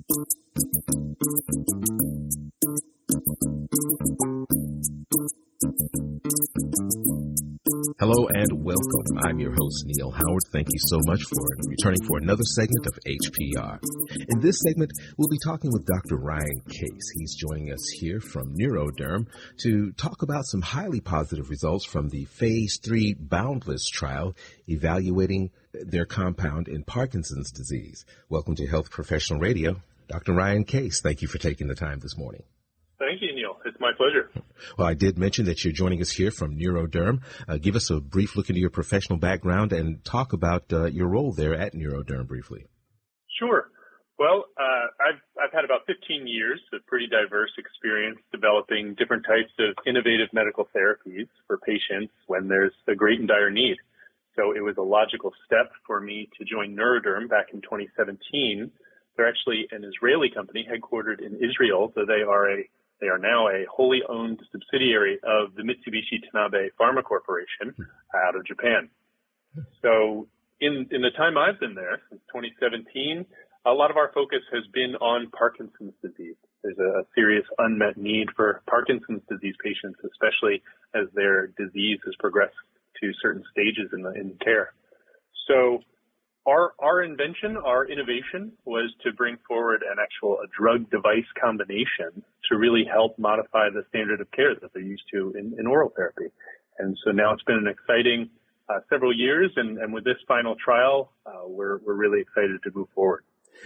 Hello and welcome. I'm your host, Neil Howard. Thank you so much for returning for another segment of HPR. In this segment, we'll be talking with Dr. Ryan Case. He's joining us here from Neuroderm to talk about some highly positive results from the Phase III BouNdless trial evaluating their compound in Parkinson's disease. Welcome to Health Professional Radio. Dr. Ryan Case, thank you for taking the time this morning. Thank you, Neil. It's my pleasure. Well, I did mention that you're joining us here from Neuroderm. Give us a brief look into your professional background and talk about your role there at Neuroderm briefly. Sure. Well, I've had about 15 years of pretty diverse experience developing different types of innovative medical therapies for patients when there's a great and dire need. So it was a logical step for me to join Neuroderm back in 2017. They're actually an Israeli company headquartered in Israel, so they are now a wholly owned subsidiary of the Mitsubishi Tanabe Pharma Corporation out of Japan. So in the time I've been there, since 2017, a lot of our focus has been on Parkinson's disease. There's a serious unmet need for Parkinson's disease patients, especially as their disease has progressed to certain stages in care. So our invention, our innovation was to bring forward a drug-device combination to really help modify the standard of care that they're used to in oral therapy. And so now it's been an exciting several years, and with this final trial, we're really excited to move forward.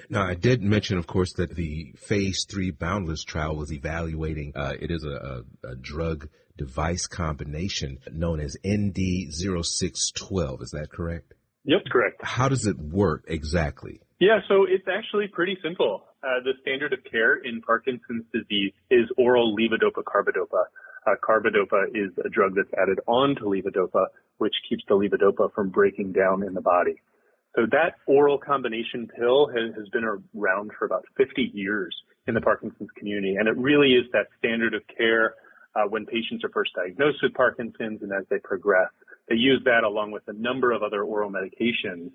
Now, I did mention, of course, that the Phase III BouNdless trial was evaluating, it is a drug-device combination known as ND0612. Is that correct? Yep, correct. How does it work exactly? Yeah, so it's actually pretty simple. The standard of care in Parkinson's disease is oral levodopa carbidopa. Carbidopa is a drug that's added on to levodopa, which keeps the levodopa from breaking down in the body. So that oral combination pill has been around for about 50 years in the Parkinson's community, and it really is that standard of care when patients are first diagnosed with Parkinson's and as they progress. They use that along with a number of other oral medications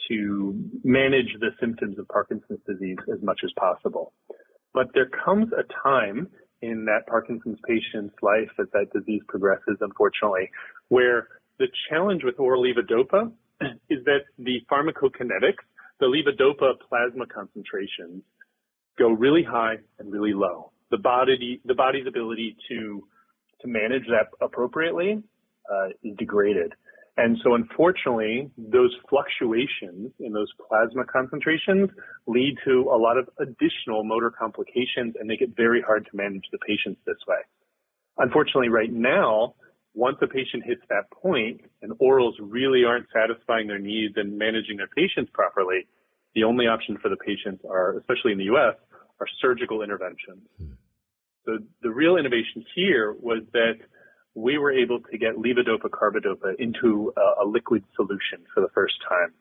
to manage the symptoms of Parkinson's disease as much as possible. But there comes a time in that Parkinson's patient's life as that disease progresses, unfortunately, where the challenge with oral levodopa is that the pharmacokinetics, the levodopa plasma concentrations, go really high and really low. The body's ability to manage that appropriately is degraded. And so unfortunately, those fluctuations in those plasma concentrations lead to a lot of additional motor complications and make it very hard to manage the patients this way. Unfortunately, right now, once a patient hits that point and orals really aren't satisfying their needs and managing their patients properly, the only option for the patients are, especially in the U.S., are surgical interventions. So the real innovation here was that we were able to get levodopa carbidopa into a liquid solution for the first time.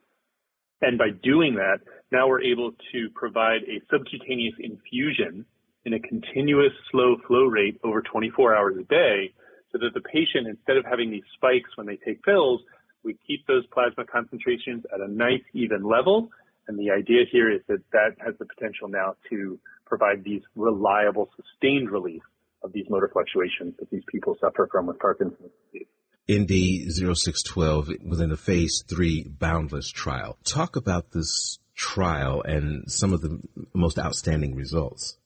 And by doing that, now we're able to provide a subcutaneous infusion in a continuous slow flow rate over 24 hours a day so that the patient, instead of having these spikes when they take pills, we keep those plasma concentrations at a nice even level. And the idea here is that that has the potential now to provide these reliable, sustained relief of these motor fluctuations that these people suffer from with Parkinson's disease. ND0612 within the Phase III BouNdless trial. Talk about this trial and some of the most outstanding results.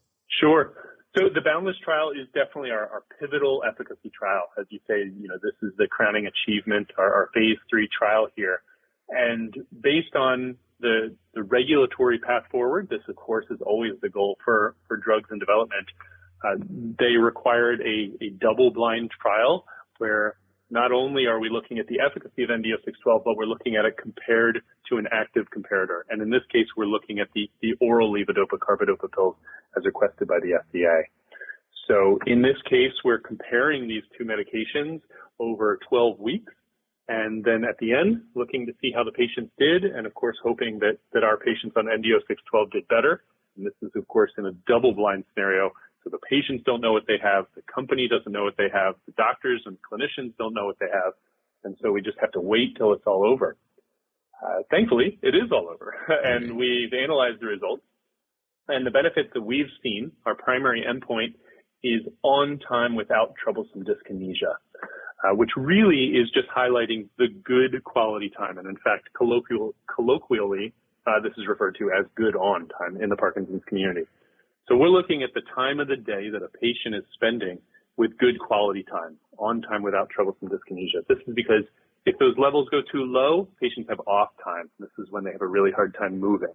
Sure. So the BouNdless trial is definitely our pivotal efficacy trial. As you say, this is the crowning achievement, our Phase III trial here. And based on the regulatory path forward, this, of course, is always the goal for drugs in development. They required a double-blind trial where not only are we looking at the efficacy of ND0612, but we're looking at it compared to an active comparator. And in this case, we're looking at the oral levodopa carbidopa pills as requested by the FDA. So in this case, we're comparing these two medications over 12 weeks. And then at the end, looking to see how the patients did, and of course, hoping that our patients on ND0612 did better. And this is, of course, in a double-blind scenario. So the patients don't know what they have, the company doesn't know what they have, the doctors and clinicians don't know what they have, and so we just have to wait till it's all over. Thankfully, it is all over, and we've analyzed the results, And the benefit that we've seen, our primary endpoint, is on time without troublesome dyskinesia, which really is just highlighting the good quality time. And in fact, colloquially, this is referred to as good on time in the Parkinson's community. So we're looking at the time of the day that a patient is spending with good quality time, on time without troublesome dyskinesia. This is because if those levels go too low, patients have off time. This is when they have a really hard time moving.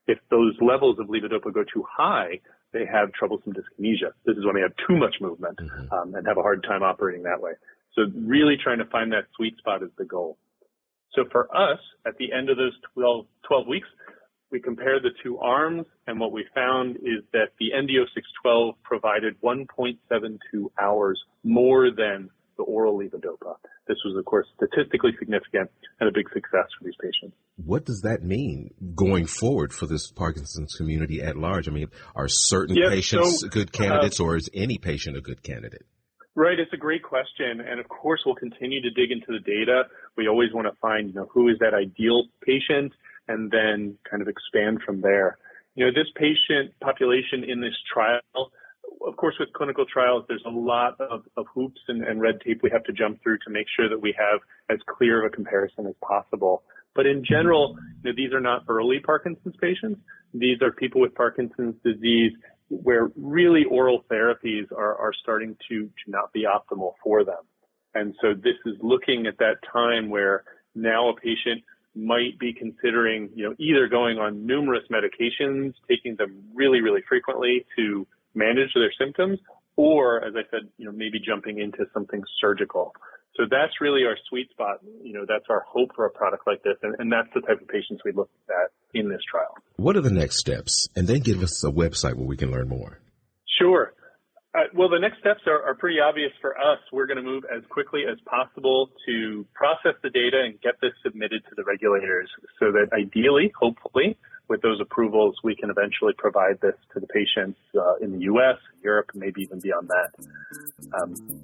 If those levels of levodopa go too high, they have troublesome dyskinesia. This is when they have too much movement and have a hard time operating that way. So really trying to find that sweet spot is the goal. So for us, at the end of those 12 weeks, we compared the two arms, and what we found is that the ND0612 provided 1.72 hours more than the oral levodopa. This was, of course, statistically significant and a big success for these patients. What does that mean going forward for this Parkinson's community at large? I mean, are certain patients good candidates, or is any patient a good candidate? Right, it's a great question, and of course we'll continue to dig into the data. We always want to find, who is that ideal patient, and then kind of expand from there. This patient population in this trial, of course, with clinical trials, there's a lot of hoops and red tape we have to jump through to make sure that we have as clear of a comparison as possible. But in general, these are not early Parkinson's patients. These are people with Parkinson's disease where really oral therapies are starting to not be optimal for them. And so this is looking at that time where now a patient might be considering, either going on numerous medications, taking them really, really frequently to manage their symptoms, or, as I said, maybe jumping into something surgical. So that's really our sweet spot. That's our hope for a product like this, and that's the type of patients we looked at in this trial. What are the next steps? And then give us a website where we can learn more. Sure. Well, the next steps are pretty obvious for us. We're going to move as quickly as possible to process the data and get this submitted to the regulators so that ideally, hopefully, with those approvals, we can eventually provide this to the patients in the U.S., Europe, and maybe even beyond that.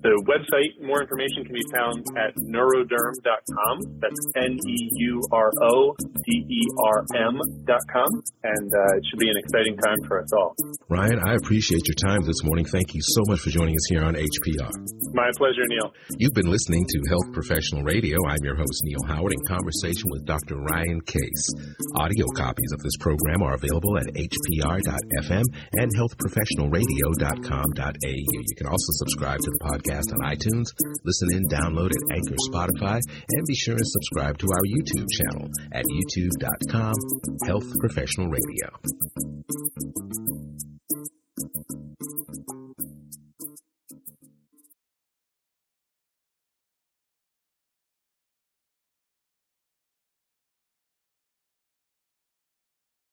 The website, more information can be found at neuroderm.com. That's neuroderm.com. And it should be an exciting time for us all. Ryan, I appreciate your time this morning. Thank you so much for joining us here on HPR. My pleasure, Neil. You've been listening to Health Professional Radio. I'm your host, Neil Howard, in conversation with Dr. Ryan Case. Audio copies of this program are available at hpr.fm and healthprofessionalradio.com.au. You can also subscribe to the podcast on iTunes, listen in, download at Anchor, Spotify, and be sure to subscribe to our YouTube channel at youtube.com, Health Professional Radio.